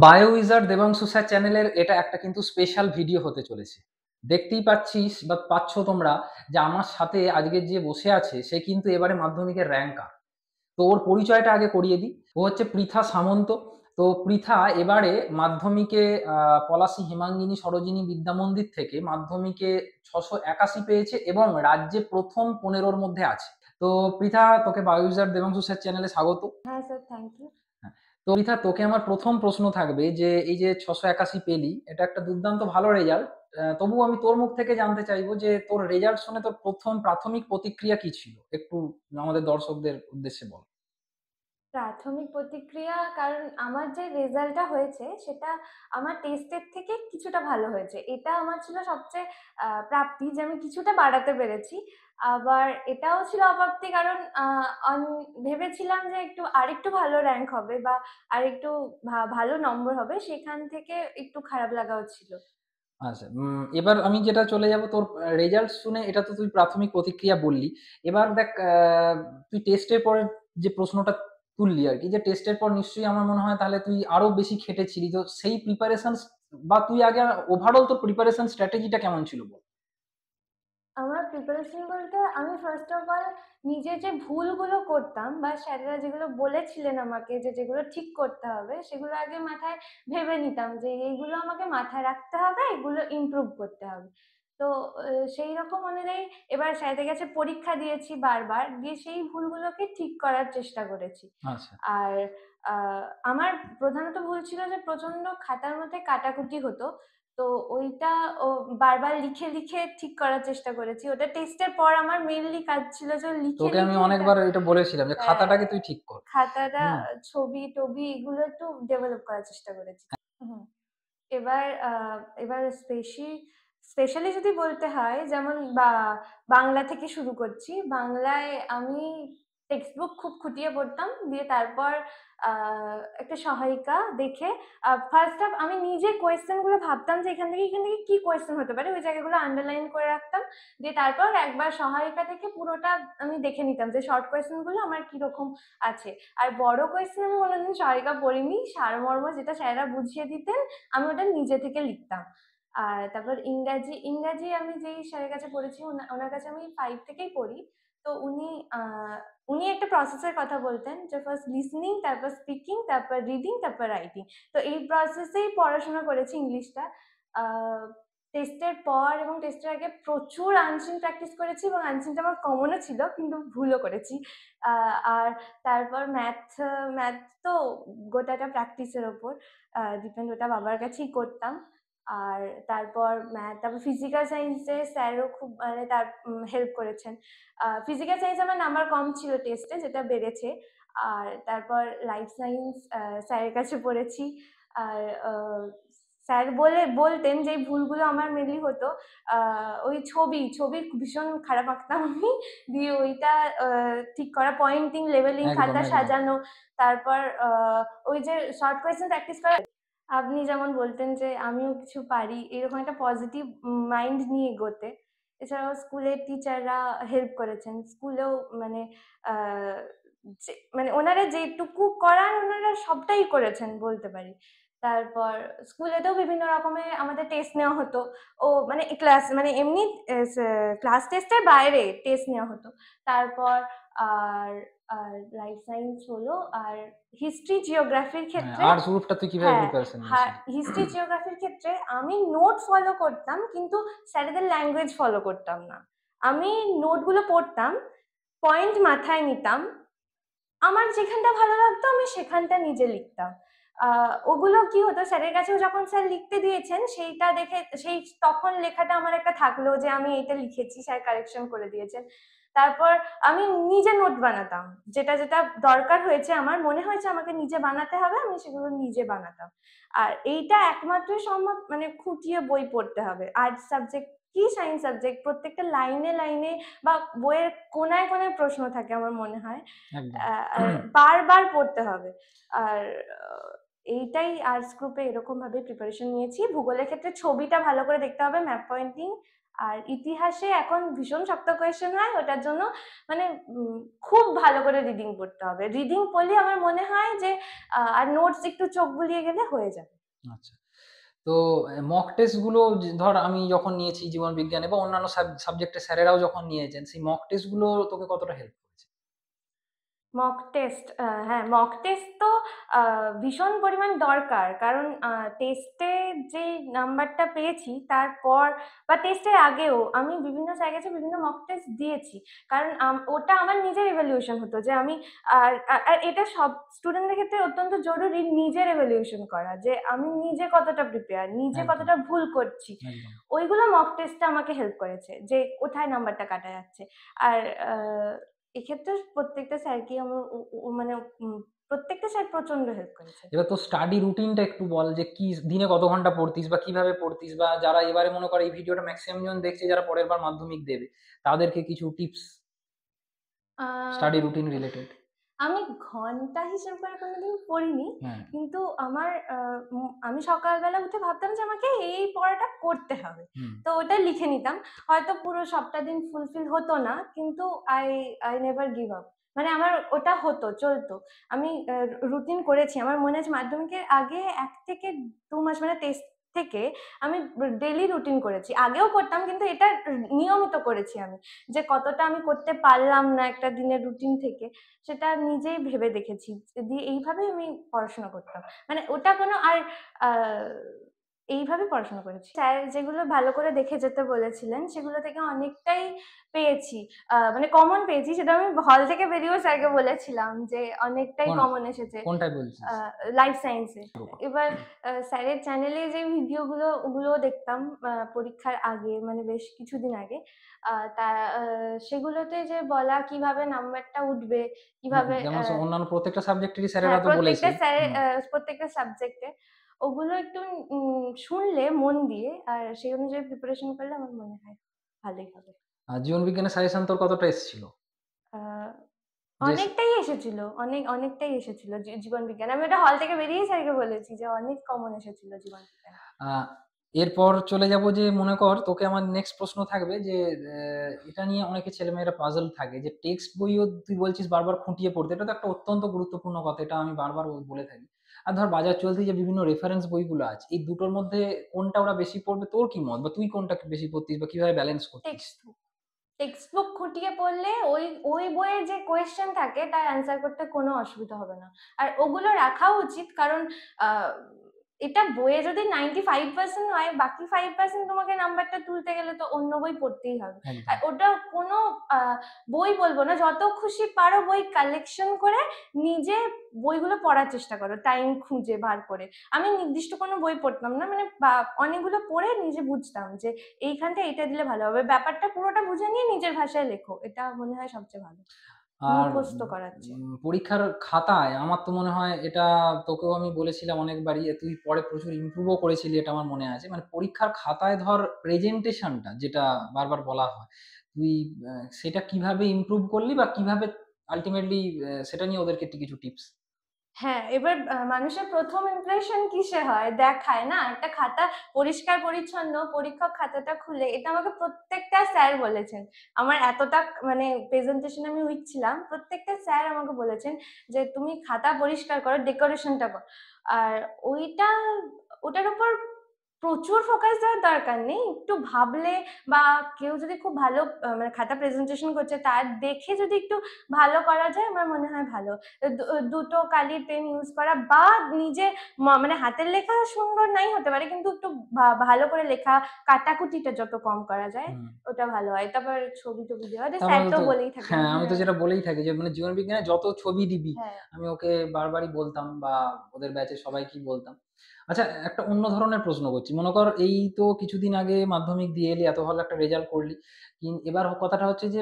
Bio wizard Debangshu sir চ্যানেলের এটা একটা কিন্তু স্পেশাল ভিডিও হতে চলেছে। দেখতেই পাচ্ছিস বা পাচ্ছ তোমরা যে আমার সাথে আজকে যে বসে আছে সে কিন্তু এবারে মাধ্যমিকের র্যাঙ্কার। তো ওর পরিচয়টা আগে করিয়ে দিই। ও হচ্ছে পৃথা সামন্ত। তো পৃথা এবারে মাধ্যমিকে পলাশী হেমাঙ্গিনী সরোজিনী বিদ্যা মন্দির থেকে মাধ্যমিকে 681 পেয়েছে এবং রাজ্যে প্রথম 15-র মধ্যে আছে। তো পৃথা, তোকে বায়ো উইজার্ড দেবাংশু স্যার চ্যানেলে স্বাগত। হ্যাঁ স্যার, থ্যাংক ইউ। হ্যাঁ। তো রিথা, তোকে আমার প্রথম প্রশ্ন থাকবে যে এই যে 681 পেলি, এটা একটা দুর্দান্ত ভালো রেজাল্ট। তবু আমি তোর মুখ থেকে জানতে চাইবো যে তোর রেজাল্ট শুনে তোর প্রথম প্রাথমিক প্রতিক্রিয়া কি ছিল, একটু আমাদের দর্শকদের উদ্দেশ্যে বল। প্রাথমিক প্রতিক্রিয়া, কারণ আমার যে রেজাল্টটা হয়েছে সেটা আমার টেস্টের থেকে কিছুটা ভালো হয়েছে, এটা আমার ছিল সবচেয়ে প্রাপ্তি যে আমি কিছুটা বাড়াতে পেরেছি। আবার এটাও ছিল অপ্রাপ্তি, কারণ ভেবেছিলাম যে আরেকটু ভালো র্যাঙ্ক হবে বা আরেকটু ভালো নম্বর হবে, সেখান থেকে একটু খারাপ লাগাও ছিল। আচ্ছা, এবার আমি যেটা চলে যাব তোর রেজাল্ট শুনে, এটা তো তুই প্রাথমিক প্রতিক্রিয়া বললি। এবার দেখ, তুই টেস্টের পরে যে প্রশ্নটা তুললি আর কি, যে টেস্টের পর নিশ্চয়ই আমার মনে হয় তাহলে তুই আরো বেশি খেটেছিলি, তো সেই প্রিপারেশন বা তুই আগে ওভারঅল তোর প্রিপারেশন স্ট্র্যাটেজিটা কেমন ছিল বল। আমার প্রিপারেশন বলতে, আমি ফার্স্ট অফ অল নিজে যে ভুলগুলো করতাম বা স্যারেরা যেগুলো বলেছিলেন আমাকে যে যেগুলো ঠিক করতে হবে, সেগুলো আগে মাথায় ভেবে নিতাম যে এইগুলো আমাকে মাথায় রাখতে হবে, এগুলো ইমপ্রুভ করতে হবে। তো সেই রকম অনুযায়ী এবার স্যারেদের কাছে পরীক্ষা দিয়েছি, বারবার দিয়ে সেই ভুলগুলোকে ঠিক করার চেষ্টা করেছি। আচ্ছা। আর আমার প্রধানত ভুল ছিল যে প্রচন্ড খাতার মধ্যে কাটাকুটি হতো। তো ওইটা ও বারবার লিখে লিখে ঠিক করার চেষ্টা করেছি। ওটা টেস্টের পর আমার মেইনলি কাজ ছিল যে লিখে তোকে আমি লিখে অনেকবার এটা বলেছিলাম যে আহ, খাতাটাকে তুই ঠিক কর। খাতাটা, হুম। ছবি টবি এগুলো একটু ডেভেলপ করার চেষ্টা করেছি। হুম। এবার এবার স্পেশালি যদি বলতে হয়, যেমন বাংলা থেকে শুরু করছি। বাংলায় আমি টেক্সট বুক খুব খুঁটিয়ে পড়তাম, দিয়ে তারপর একটা সহায়িকা দেখে ফার্স্ট হাফ আমি নিজে কোয়েশ্চেন গুলো ভাবতাম যে এখান থেকে কি কোয়েশ্চেন হতে পারে, ওই জায়গাগুলো আন্ডারলাইন করে রাখতাম। দিয়ে তারপর একবার সহায়িকা থেকে পুরোটা আমি দেখে নিতাম যে শর্ট কোয়েশ্চেন গুলো আমার কিরকম আছে। আর বড় কোয়েশ্চেন আমি কোনোদিন সহায়িকা পড়িনি, সারমর্ম যেটা স্যারেরা বুঝিয়ে দিতেন আমি ওটা নিজে থেকে লিখতাম। আর তারপর ইংরাজি ইংরাজি আমি যেই স্যারের কাছে পড়েছি, ওনার কাছে আমি 5 থেকেই পড়ি। তো উনি একটা প্রসেসের কথা বলতেন যে ফার্স্ট লিসনিং, তারপর স্পিকিং, তারপর রিডিং, তারপর রাইটিং। তো এই প্রসেসেই পড়াশোনা করেছি ইংলিশটা। টেস্টের পর এবং টেস্টের আগে প্রচুর আনসিন প্র্যাকটিস করেছি, এবং আনসিনটা আমার কমনও ছিল কিন্তু ভুলও করেছি। আর তারপর ম্যাথ তো গোটাটা প্র্যাকটিসের ওপর ডিপেন্ড, ওটা বাবার কাছেই করতাম। আর তারপর ফিজিক্যাল সায়েন্সে স্যারও খুব মানে তার হেল্প করেছেন। ফিজিক্যাল সায়েন্স আমার নাম্বার কম ছিল টেস্টে, যেটা বেড়েছে। আর তারপর লাইফ সায়েন্স স্যারের কাছে পড়েছি। আর স্যার বলতেন যে এই ভুলগুলো আমার মেনলি হতো, ওই ছবি ছবি ভীষণ খারাপ আঁকতাম আমি, দিয়ে ওইটা ঠিক করা, পয়েন্টিং, লেভেলিং, একদম খাতা একদম। সাজানো। তারপর ওই যে শর্ট কোয়েশ্চেন প্র্যাকটিস করা। আপনি যেমন বলতেন যে আমিও কিছু পারি, এরকম একটা পজিটিভ মাইন্ড নিয়ে এগোতে। এছাড়াও স্কুলের টিচাররা হেল্প করেছেন স্কুলেও, মানে আহ, মানে ওনারা যেটুকু করার ওনারা সবটাই করেছেন বলতে পারি। তারপর স্কুলেতেও বিভিন্ন রকমের আমাদের টেস্ট নেওয়া হতো। ও মানে ক্লাস, মানে এমনি ক্লাস টেস্টের বাইরে টেস্ট নেওয়া হতো। তারপর আর আর লাইফ সায়েন্স হলো, আর হিস্ট্রি জিওগ্রাফির ক্ষেত্রে, আর্টস গ্রুপটা তুই কিভাবে হ্যাঁ, প্রিপারেশন নিয়েছিলি? হিস্ট্রি জিওগ্রাফির ক্ষেত্রে আমি নোট ফলো করতাম, কিন্তু স্যারেদের ল্যাঙ্গুয়েজ ফলো করতাম না। আমি নোটগুলো পড়তাম, পয়েন্ট মাথায় নিতাম, আমার যেখানটা ভালো লাগতো আমি সেখানটা নিজে লিখতাম। ওগুলো কি হতো, স্যারের কাছেও যখন স্যার লিখতে দিয়েছেন সেইটা দেখে, তখন লেখাটা আমার একটা থাকলো যে আমি এইটা লিখেছি, স্যার কারেকশন করে দিয়েছেন। তারপর আমি নিজে নোট বানাতাম, যেটা যেটা দরকার হয়েছে, আমার মনে হয়েছে আমাকে নিজে বানাতে হবে, আমি সেগুলো নিজে বানাতাম। আর এইটা একমাত্রই সম্ভব মানে খুঁটিয়ে বই পড়তে হবে। আর্টস সাবজেক্ট কি সায়েন্স সাবজেক্ট, প্রত্যেকটা লাইনে লাইনে বা বইয়ের কোনায় কোনায় প্রশ্ন থাকে আমার মনে হয়। একদম। আর বারবার পড়তে হবে। আর এইটাই আর্টস গ্রুপে এরকম ভাবে প্রিপারেশন নিয়েছি। ভূগোলের ক্ষেত্রে ছবিটা ভালো করে দেখতে হবে, ম্যাপ পয়েন্টিং। আর ইতিহাসে এখন ভীষণ শক্ত কোয়েশ্চেন হয়, ওটার জন্য মানে খুব ভালো করে রিডিং পড়তে হবে। রিডিং পড়লে আমার মনে হয় যে আর নোটস একটু চোখ বুলিয়ে গেলে হয়ে যাবে। আচ্ছা। তো মক টেস্ট গুলো ধর আমি যখন নিয়েছি জীবন বিজ্ঞানে বা অন্যান্য সাবজেক্টের স্যারেরাও যখন নিয়েছেন, সেই মক টেস্ট গুলো তোকে কতটা হেল্প করেছে? মক টেস্ট, হ্যাঁ, মক টেস্ট তো ভীষণ পরিমাণ দরকার। কারণ টেস্টে যেই নাম্বারটা পেয়েছি তারপর বা টেস্টের আগেও আমি বিভিন্ন জায়গায় কাছে বিভিন্ন মক টেস্ট দিয়েছি। কারণ ওটা আমার নিজের ইভ্যালুয়েশন হতো যে আমি আর এটা সব স্টুডেন্টদের ক্ষেত্রে অত্যন্ত জরুরি নিজের ইভ্যালুয়েশন করা, যে আমি নিজে কতটা প্রিপেয়ার, নিজে একদম, কতটা ভুল করছি। একদম। ওইগুলো মক টেস্টটা আমাকে হেল্প করেছে যে কোথায় নাম্বারটা কাটা যাচ্ছে। আর এক্ষেত্রে প্রত্যেকটা স্যারকেই আমার মানে প্রত্যেকটা স্যার প্রচন্ড হেল্প করেছে। এবার তোর স্টাডি রুটিনটা একটু বল, যে কি দিনে কত ঘন্টা পড়তিস বা কিভাবে পড়তিস, বা যারা এবারে মনে করে এই ভিডিওটা ম্যাক্সিমাম জন দেখছে যারা পরের বার মাধ্যমিক দেবে, তাদেরকে কিছু টিপস আহ, স্টাডি রুটিন রিলেটেড। আমি ঘন্টা হিসেব করে কোনোদিন পড়িনি, হ্যাঁ। কিন্তু আমার আমি সকালবেলা উঠে ভাবতাম যে আমাকে এই পড়াটা করতে হবে, হুম। তো ওটা লিখে নিতাম। হয়তো পুরো সবটা দিন ফুলফিল হতো না, কিন্তু I I never give up. মানে আমার ওটা হতো, চলতো। আমি রুটিন করেছি, আমার মনে আছে মাধ্যমিকের আগে 1 থেকে 2 মাস মানে টেস্ট থেকে আমি ডেলি রুটিন করেছি। আগেও করতাম, কিন্তু এটা নিয়মিত করেছি আমি, যে কতটা আমি করতে পারলাম না একটা দিনের রুটিন থেকে, সেটা নিজেই ভেবে দেখেছি। দিয়ে এইভাবেই আমি পড়াশোনা করতাম। মানে ওটা কোনো আর এইভাবে পড়াশোনা করেছি। স্যার যেগুলো ভালো করে দেখে যেতে বলেছিলেন সেগুলো থেকে অনেকটাই পেয়েছি। মানে কমন পেয়েছি, সেটা আমি হল থেকে বেরিয়েও স্যারকে বলেছিলাম যে অনেকটাই কোন কমন এসেছে কোনটায় বলছিস? লাইফ সায়েন্সে। এবার স্যারের চ্যানেলে যে ভিডিওগুলো ওগুলোও দেখতাম পরীক্ষার আগে, মানে বেশ কিছুদিন আগে। তা সেগুলোতে যে বলা কিভাবে নাম্বারটা উঠবে, কিভাবে যেমন অন্যান্য প্রত্যেকটা সাবজেক্টেরই হ্যাঁ, স্যারেরা তো বলেছে। হুম। প্রত্যেকটা সাবজেক্টে ওগুলো একটু শুনলে মন দিয়ে আর সেই অনুযায়ী প্রিপারেশন করলে আমার মনে হয় ভালোই হবে। আর জীবন বিজ্ঞানের সাজেশন তোর কতটা এসেছিল? আহ, যে অনেকটাই এসেছিল, অনেকটাই এসেছিল জীবন বিজ্ঞান। আমি ওটা হল থেকে বেরিয়েই স্যারকে বলেছি যে অনেক কমন এসেছিল জীবন বিজ্ঞান। আহ, এরপর চলে যাব, যে মনে কর তোকে আমার নেক্সট প্রশ্ন থাকবে যে এটা নিয়ে অনেকে ছেলেমেয়েরা পাজল থাকে, যে টেক্সট বইও তুই বলছিস বারবার খুঁটিয়ে পড়তে, এটা তো একটা অত্যন্ত গুরুত্বপূর্ণ কথা, এটা আমি বারবার বলে থাকি। আর ধর বাজার চলতি যে বিভিন্ন রেফারেন্স বইগুলো আছে, এই দুটোর মধ্যে কোনটা ওরা বেশি পড়বে, তোর কি মত, বা তুই কোনটা বেশি পড়তিস বা কিভাবে ব্যালেন্স করতিস? টেক্সট টেক্সট বুক খুঁটিয়ে পড়লে ওই ওই বইয়ের যে কোয়েশ্চেন থাকে তার অ্যান্সার করতে কোনো অসুবিধা হবে না। আর ওগুলো রাখাও উচিত, কারণ আহ, এটা বইয়ে যদি 95% হয়, বাকি 5% তোমাকে নাম্বারটা তুলতে গেলে তো অন্য বই পড়তেই হবে। আর একদম। ওটা কোনো বই বলবো না, যত খুশি পারো বই কালেকশন করে নিজে বইগুলো পড়ার চেষ্টা করো, টাইম খুঁজে বার করে। আমি নির্দিষ্ট কোনো বই পড়তাম না, মানে অনেকগুলো পড়ে নিজে বুঝতাম যে এইখানটা এটা দিলে ভালো হবে। ব্যাপারটা পুরোটা বুঝে নিয়ে নিজের ভাষায় লেখো, এটা মনে হয় সবচেয়ে ভালো। আর মুখস্থ করাচ্ছে। পরীক্ষার খাতায় আমার তো মনে হয় এটা, তোকেও আমি বলেছিলাম অনেকবারই, তুই পরে প্রচুর ইমপ্রুভও করেছিলি, এটা আমার মনে আছে। মানে পরীক্ষার খাতায় ধর প্রেজেন্টেশনটা যেটা বারবার বলা হয়, তুই সেটা কিভাবে ইমপ্রুভ করলি বা কিভাবে আলটিমেটলি সেটা নিয়ে ওদেরকে একটু কিছু টিপস। হ্যাঁ, এবার মানুষের প্রথম ইমপ্রেশন কিসে হয়? দেখায় না? একটা খাতা পরিষ্কার পরিচ্ছন্ন, পরীক্ষক খাতাটা খুলে, এটা আমাকে প্রত্যেকটা স্যার বলেছেন। আমার এতটা মানে প্রেজেন্টেশন আমি উইক ছিলাম, প্রত্যেকটা স্যার আমাকে বলেছেন যে তুমি খাতা পরিষ্কার করো, ডেকোরেশনটা করো। আর ওইটা ওটার উপর প্রচুর ফোকাস দেওয়ার দরকার নেই, একটু ভাবলে বা কেউ যদি খুব ভালো মানে খাতা প্রেজেন্টেশন করছে তার দেখে যদি একটু ভালো করা যায়, আমার মনে হয় ভালো। দুটো কালির পেন ইউজ করা বা নিজে মানে হাতের লেখা সুন্দর নাই হতে পারে, কিন্তু একটু ভালো করে লেখা, কাটাকুটিটা যত কম করা যায় হুম। ওটা ভালো হয়। তারপর ছবি টবি দেওয়া, স্যার তারপরে তো তো, বলেই থাকেন। হ্যাঁ, আমি তো হ্যাঁ, যেটা বলেই থাকি যে মানে জীবন বিজ্ঞানে যত ছবি দিবি, হ্যাঁ। আমি ওকে বারবারই বলতাম বা ওদের ব্যাচে সবাইকেই বলতাম। আচ্ছা, একটা অন্য ধরনের প্রশ্ন করছি। মনে কর এই তো কিছুদিন আগে মাধ্যমিক দিয়ে এলি, এত ভালো একটা রেজাল্ট করলি, এবার কথাটা হচ্ছে যে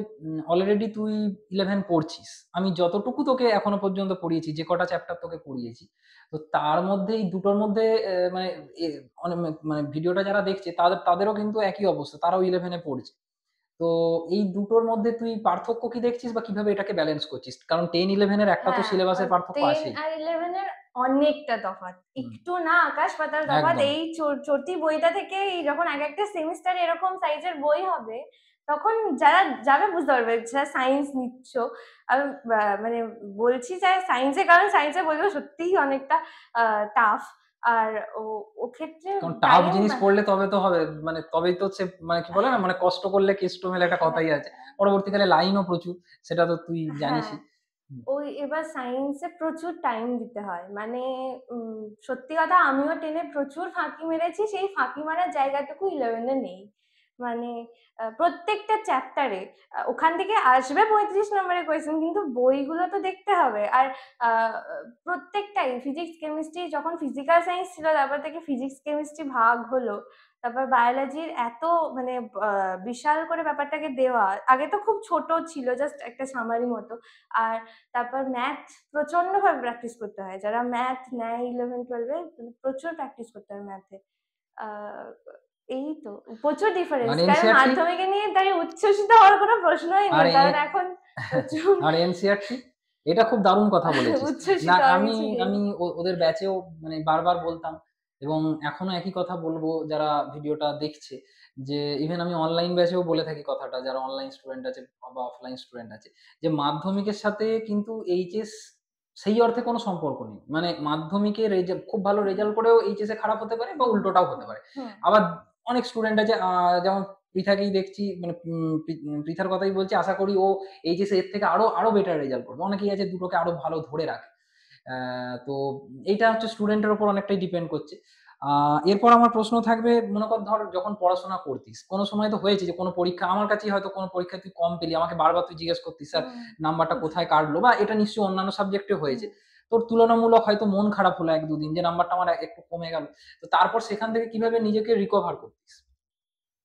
অলরেডি তুই 11 পড়ছিস। আমি যতটুকু তোকে এখনো পর্যন্ত পড়িয়েছি, যে কটা চ্যাপ্টার তোকে পড়িয়েছি, তো তার মধ্যে এই দুটোর মধ্যে মানে মানে ভিডিওটা যারা দেখছে তাদেরও কিন্তু একই অবস্থা, তারাও 11-এ পড়ছে। তো এই দুটোর মধ্যে তুই পার্থক্য কি দেখছিস বা কিভাবে এটাকে ব্যালেন্স করছিস? কারণ 10-11 এর একটা তো হ্যাঁ, সিলেবাসের পার্থক্য 10 আছেই। আর 11 এর অনেকটা তফাৎ। হুম, একটু না আকাশ পাতাল তফাৎ। একদম। এই চটি বইটা থেকেই যখন একেকটা সেমিস্টারে এরকম সাইজের বই হবে, তখন যারা যাবে বুঝতে পারবে। যারা সায়েন্স নিচ্ছ, আমি মানে বলছি যারা সায়েন্সে, কারণ সায়েন্সের বইগুলো সত্যিই অনেকটা টাফ। আর ওক্ষেত্রে কারণ টাফ টাইম জিনিস পড়লে তবে তো হবে, মানে তবেই তো হচ্ছে, মানে কি বলে না, মানে কষ্ট করলে কেষ্ট মেলে একটা হ্যাঁ, কথাই আছে। পরবর্তীকালে লাইনও প্রচুর, সেটা তো তুই হ্যাঁ। জানিসই। হুম, ওই এবার সায়েন্সে প্রচুর টাইম দিতে হয়। মানে সত্যি কথা আমিও 10 এ প্রচুর ফাঁকি মেরেছি। সেই ফাঁকি মারার জায়গাটুকু 11 এ নেই। মানে প্রত্যেকটা চ্যাপ্টারে ওখান থেকে আসবে 35 নম্বরের কোয়েশ্চেন, কিন্তু বইগুলো তো দেখতে হবে। আর আ প্রত্যেকটাই ফিজিক্স, কেমিস্ট্রি, যখন ফিজিক্যাল সায়েন্স ছিল তারপর থেকে ফিজিক্স, কেমিস্ট্রি ভাগ হলো। তারপর বায়োলজির এত মানে আ বিশাল করে ব্যাপারটাকে দেওয়া। আগে তো খুব ছোট ছিল, জাস্ট একটা সামারি মতো। আর তারপর ম্যাথ প্রচন্ডভাবে প্র্যাকটিস করতে হয়। যারা ম্যাথ নেয় 11-12 এ প্রচুর প্র্যাকটিস করতে হয় ম্যাথে। আ এই তো প্রচুর ডিফারেন্স। আর কারণ এনসিইআরটি মাধ্যমিকে নিয়ে তাই উচ্ছ্বসিত হওয়ার কোনো প্রশ্নই আর নেই। এ কারণ এখন প্রচুর আর এনসিইআরটি, এটা খুব দারুণ কথা বলেছিস। না, উচ্ছ্বসিত হওয়ার আমি কিছু নেই। আমি ওদের ব্যাচেও মানে বারবার বলতাম, এবং এখনো একই কথা বলবো যারা ভিডিওটা দেখছে, যে ইভেন আমি অনলাইন ব্যাচেও বলে থাকি কথাটা, যারা অনলাইন স্টুডেন্ট আছে বা অফলাইন স্টুডেন্ট আছে, যে মাধ্যমিকের সাথে কিন্তু এইচএস সেই অর্থে কোনো সম্পর্ক নেই। মানে মাধ্যমিকে খুব ভালো হুম, রেজাল্ট করেও এইচএস এ খারাপ হতে পারে বা উল্টোটাও হতে পারে। হুম, আবার অনেক স্টুডেন্ট আছে, যেমন পৃথাকেই দেখছি, মানে পৃথার কথাই বলছি, আশা করি ও এইচএসে এর থেকে আরো আরো বেটার রেজাল্ট করবে। অনেকেই আছে দুটোকে আরো ভালো ধরে রাখে। তো এইটা হচ্ছে স্টুডেন্টের উপর অনেকটাই ডিপেন্ড করছে। এরপর আমার প্রশ্ন থাকবে, মনে কর ধর যখন পড়াশোনা করতিস, কোনো সময় তো হয়েছে যে কোনো পরীক্ষা, আমার কাছেই হয়তো কোনো পরীক্ষায় তুই কম পেলি, আমাকে বারবার তুই জিজ্ঞেস করতিস, স্যার হুম, নাম্বারটা কোথায় কাটলো, বা এটা নিশ্চয়ই অন্যান্য সাবজেক্টেও হুম। হয়েছে। তোর তুলনামূলক হয়তো মন খারাপ হলো ১-২ দিন যে নাম্বারটা আমার একটু কমে গেল। তো তারপর সেখান থেকে কিভাবে নিজেকে রিকভার করতিস?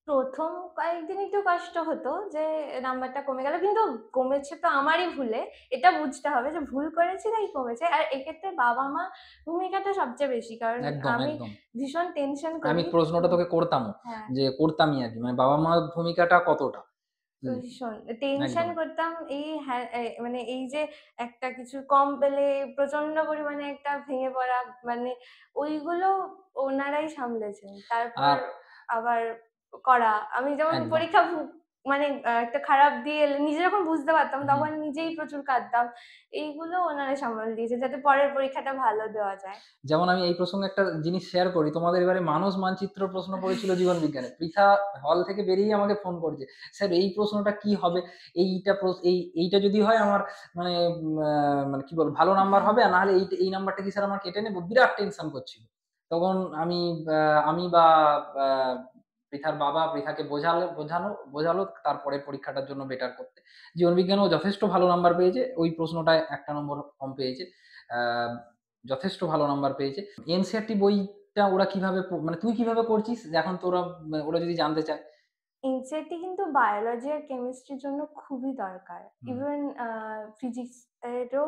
১ম কয়েকদিন একটু কষ্ট হতো যে নাম্বারটা কমে গেল। কিন্তু কমেছে তো আমারই ভুলে। এটা বুঝতে হবে যে ভুল করেছি তাই কমেছে। আর এক্ষেত্রে বাবা-মা ভূমিকাটা সবচেয়ে বেশি। কারণ একদম, আমি একদম। ভীষণ টেনশন আমি করি। প্রশ্নটা তোকে করতামও, হ্যাঁ। যে করতামই আরকি। মানে বাবা-মার ভূমিকাটা কতটা? হুম, ভীষণ টেনশন একদম। করতাম এই হ্যাঁ, মানে এই যে একটা কিছু কম পেলে প্রচন্ড পরিমাণে একটা ভেঙে পড়া, মানে ওইগুলো ওনারাই সামলেছেন। তারপর আর আবার করা। আমি যেমন একদম। পরীক্ষা মানে একটা খারাপ দিয়ে এলে নিজে যখন বুঝতে পারতাম হুম। তখন নিজেই প্রচুর কাঁদতাম। এইগুলো ওনারা সামাল দিয়েছে যাতে পরের পরীক্ষাটা ভালো দেওয়া যায়। যেমন আমি এই প্রসঙ্গে একটা জিনিস শেয়ার করি। তোমাদের এবারে মানস মানচিত্র প্রশ্ন পড়েছিল জীবন বিজ্ঞানে। পৃথা হল থেকে বেরিয়েই আমাকে ফোন করছে। "স্যার এই প্রশ্নটা কি হবে? এইটা যদি হয় আমার মানে মানে কি বলবো, ভালো নাম্বার হবে, আর না হলে এই নাম্বারটা কি স্যার আমার কেটে নেব?" বিরাট টেনশন করছিল। তখন আমি আ আমি বা আ পৃথার বাবা পৃথাকে বোঝালো তারপরে পরীক্ষাটার জন্য বেটার করতে। জীবন বিজ্ঞানেও যথেষ্ট ভালো নাম্বার পেয়েছে। ওই প্রশ্নটায় ১ টা নম্বর কম পেয়েছে। আ যথেষ্ট ভালো নাম্বার পেয়েছে। এনসিইআরটি বইটা ওরা কিভাবে মানে তুই কিভাবে করছিস? যে এখন তোরা ওরা যদি জানতে চায়? এনসিইআরটি কিন্তু বায়োলজি আর কেমিস্ট্রির জন্য খুবই দরকার। হুম। ইভেন ফিজিক্স এরও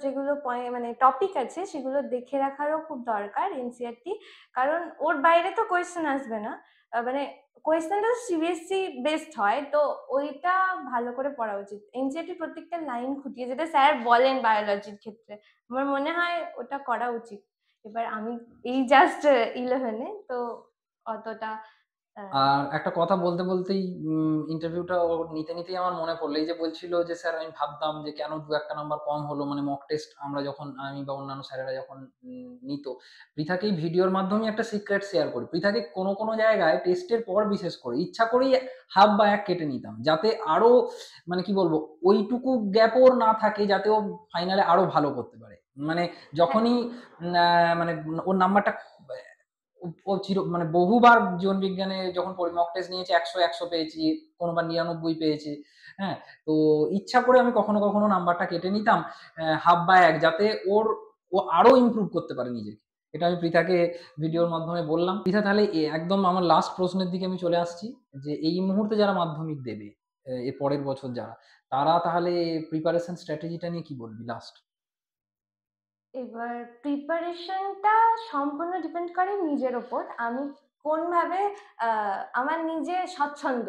যেগুলো মানে টপিক আছে সেগুলো দেখে রাখারও খুব দরকার এনসিইআরটি। কারণ ওর বাইরে তো কোয়েশ্চেন আসবে না। মানে কোয়েশ্চেনটা সিবিএসই বেসড হয়। তো ওইটা ভালো করে পড়া উচিত। এনসিইআরটির প্রত্যেকটা লাইন খুঁটিয়ে, যেটা স্যার বলেন বায়োলজির ক্ষেত্রে। আমার মনে হয় ওটা করা উচিত। এবার আমি এই জাস্ট 11 এ তো অতটা আ আর একটা কথা বলতেই ইন্টারভিউটা ও নিতেই আমার মনে পড়ল। এই যে বলছিল যে, "স্যার আমি ভাবতাম যে কেন ২-১ টা নাম্বার কম হলো?" মানে মক টেস্ট আমরা যখন, আমি বা অন্যান্য স্যারেরা যখন নিত, পৃথাকেই ভিডিওর মাধ্যমে একটা সিক্রেট শেয়ার করি। পৃথাকে কোনো জায়গায় টেস্টের পর বিশেষ করে ইচ্ছা করেই হাফ বা ১ কেটে নিতাম। যাতে আরো মানে কি বলবো, ওইটুকু গ্যাপ ওর না থাকে, যাতে ও ফাইনালে আরো ভালো করতে পারে। মানে হ্যাঁ। যখনই মানে ওর নাম্বারটা ও ও মানে বহুবার জীবন বিজ্ঞানে যখন মক টেস্ট নিয়েছি ১০০ পেয়েছি, কোনোবার ৯৯ পেয়েছি। হ্যাঁ? তো ইচ্ছা করে আমি কখনো নাম্বারটা কেটে নিতাম হাফ বা ১, যাতে ও আরো ইমপ্রুভ করতে পারে নিজেকে। এটা আমি পৃথাকে ভিডিওর মাধ্যমে বললাম। পৃথা, তাহলে একদম আমার লাস্ট প্রশ্নের দিকে আমি চলে আসছি, যে এই মুহূর্তে যারা মাধ্যমিক দেবে, এর পরের বছর যারা, তারা তাহলে প্রিপারেশন স্ট্র্যাটেজিটা নিয়ে কি বলবি লাস্ট? এবার প্রিপারেশনটা সম্পূর্ণ ডিপেন্ড করে নিজের ওপর। আমি কোনভাবে আমার নিজের স্বচ্ছন্দ।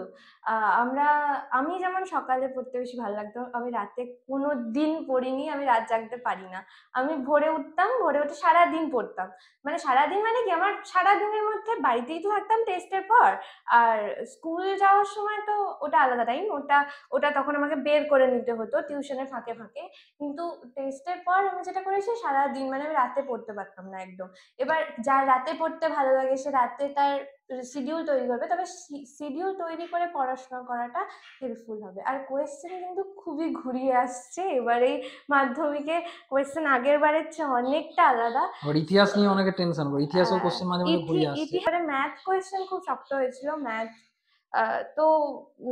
আমি যেমন সকালে পড়তে বেশি ভালো লাগতো, আমি রাতে কোনোদিন পড়িনি, আমি রাত জাগতে পারি না। আমি ভোরে উঠতাম, ভোরে উঠে সারাদিন পড়তাম। মানে সারাদিন মানে কি, আমার সারাদিনের মধ্যে বাড়িতেই তো থাকতাম টেস্টের পর, আর স্কুল যাওয়ার সময় তো ওটা আলাদা টাইম, ওটা তখন আমাকে বের করে নিতে হতো টিউশনের ফাঁকে ফাঁকে। কিন্তু টেস্টের পর আমি যেটা করেছি, সারাদিন মানে আমি রাতে পড়তে পারতাম না একদম। এবার যার রাতে পড়তে ভালো লাগে সে রাতে তার শিডিউল তৈরি করবে, তবে শিডিউল তৈরি করে পড়াশোনা করাটা হেল্পফুল হবে। আর কোয়েশ্চেন কিন্তু খুবই ঘুরিয়ে আসছে এবার এই মাধ্যমিকে, কোয়েশ্চেন আগের বারের চেয়ে অনেকটা আলাদা। আবার ইতিহাস নিয়ে অনেকে টেনশন করে, ইতিহাসেও কোশ্চেন মাঝে মাঝে ঘুরিয়ে আসছে। ইতিহাসে ম্যাথ কোয়েশ্চেন খুব শক্ত হয়েছিল, ম্যাথ। তো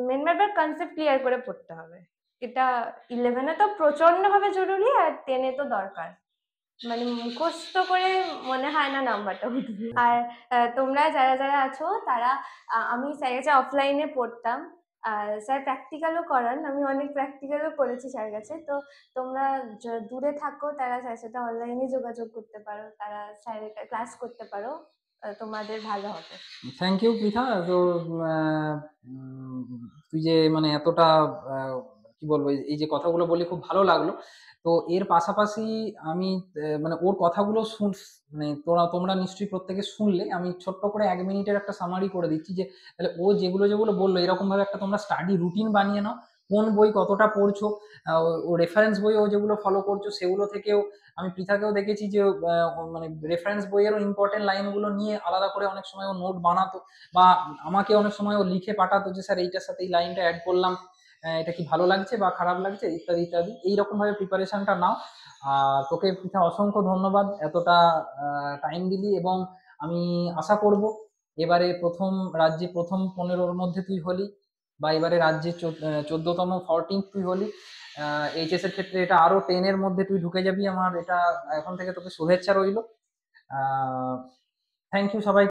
মেন ব্যাপার কনসেপ্ট ক্লিয়ার করে পড়তে হবে। এটা 11-এ তো প্রচন্ড ভাবে জরুরি, আর 10-এ তো দরকার। মানে মুখস্থ করে মনে হয় না নাম্বারটা উঠবে। আর তোমরা যারা যারা আছো তারা, আমি স্যারের কাছে অফলাইনে পড়তাম, স্যার প্র্যাকটিক্যালও করান, আমি অনেক প্র্যাকটিক্যালও করেছি স্যারের কাছে। তো তোমরা দূরে থাকো তারা স্যারের সাথে অনলাইনে যোগাযোগ করতে পারো, তারা স্যারের ক্লাস করতে পারো, তোমাদের ভালো হবে। Thank you Pritha. তো আহ, তুই যে মানে এতটা আহ, কি বলবো, এই যে কথাগুলো বলি খুব ভালো লাগলো। তো এর পাশাপাশি আমি মানে ওর কথাগুলো মানে তোমরা নিশ্চয়ই প্রত্যেকে শুনলে, আমি ছোট্ট করে 1 মিনিটের একটা সামারি করে দিচ্ছি, যে তাহলে ও যেগুলো যেগুলো বললো এরকম ভাবে একটা তোমরা স্টাডি রুটিন বানিয়ে নাও। কোন বই কতটা পড়ছো, ও রেফারেন্স বই ও যেগুলো ফলো করছো সেগুলো থেকেও আমি পৃথাকেও দেখেছি যে মানে রেফারেন্স বইয়েরও ইম্পর্টেন্ট লাইনগুলো নিয়ে আলাদা করে অনেক সময় ও নোট বানাতো, বা আমাকে অনেক সময় ও লিখে পাঠাতো যে স্যার এইটার সাথে এই লাইনটা অ্যাড করলাম, এটা কি ভালো লাগছে বা খারাপ লাগছে, ইত্যাদি ইত্যাদি। এইরকম ভাবে প্রিপারেশনটা নাও। আর তোকে পৃথা অসংখ্য ধন্যবাদ, এতটা টাইম দিলি। এবং আমি আশা করব এবারে রাজ্যে প্রথম 15-র মধ্যে তুই হলি, বা এবারে রাজ্যে 14তম 14th তুই হলি। এইচএস এর ক্ষেত্রে এটা আরো 10-এর মধ্যে তুই ঢুকে যাবি, আমার এটা এখন থেকে তোকে শুভেচ্ছা রইলো। থ্যাংক ইউ সবাই।